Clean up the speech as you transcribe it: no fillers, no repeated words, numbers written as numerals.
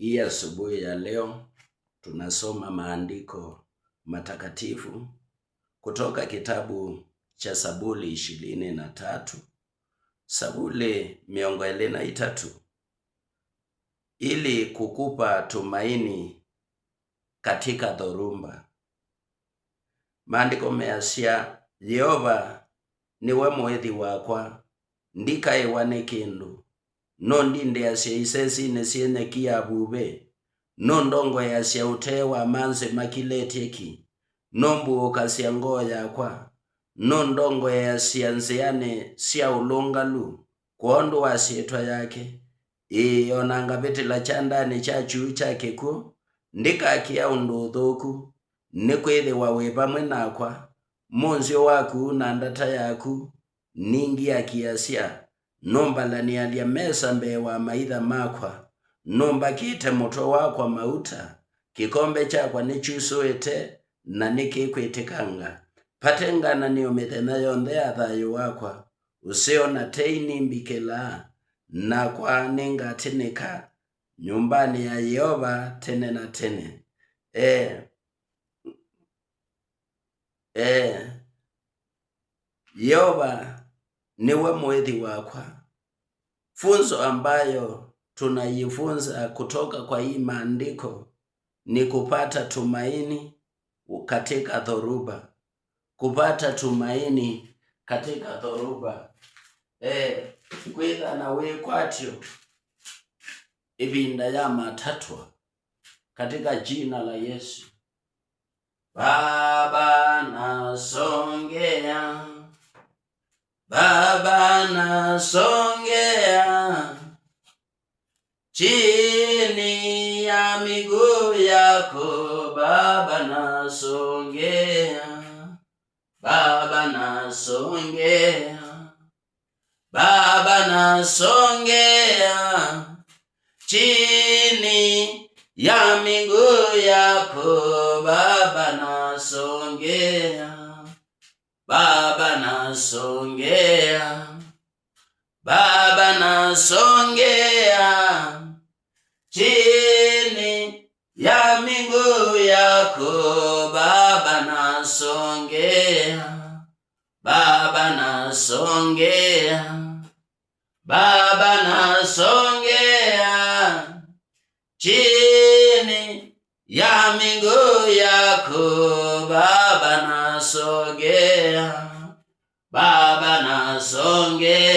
Hii asubuhi ya leo tunasoma maandiko matakatifu kutoka kitabu cha Zaburi 23, Zaburi 23, ili kukupa tumaini katika dhoruba. Maandiko measia, Yehova niwe mwethi wakwa, ndikaiwane kindu. Nondi ndiasya isesine siene kia bube. Nondongo yasya utewa manse makileteki. Nombu ukasya ngoo yakwa. Nondongo yasya nziane siya ulungalu. Kuondu wasietwa yake. Onanga betila chandani chachu chake ku. Ndika kia unduthuku. Nikwithe wawe pamwe nakwa. Munzio waku na ndata yaku. Ningi akiasya. Nombalania lia mesa mbe wa maitha makwa. Nomba kite moto wakwa mauta. Kikombe chakwa nichusuete na nikikwitikanga. Patengana ni umithena yondea thayo wakwa. Usio na teini mbikela. Na kwa ninga tinika. Nyumbani ya Yehova tene na tene. Yehova niwe mwethi wakwa. Funzo ambayo tunajifunza kutoka kwa hii maandiko ni kupata tumaini katika dhoruba. Kupata tumaini katika dhoruba. Kwitha na wekwatyo ibinda ya matatwa katika jina la Yesu. Baba nasongea. Baba nasongea chini ya miguu yako. Baba nasongea. Baba nasongea. Baba nasongea chini ya miguu yako. Baba nasongea. Baba nasongea. Baba nasongea chini ya miguu yako. Baba nasongea. Baba nasongea. Baba nasongea chini ya miguu yako. Baba nasongea. Baba nasongea.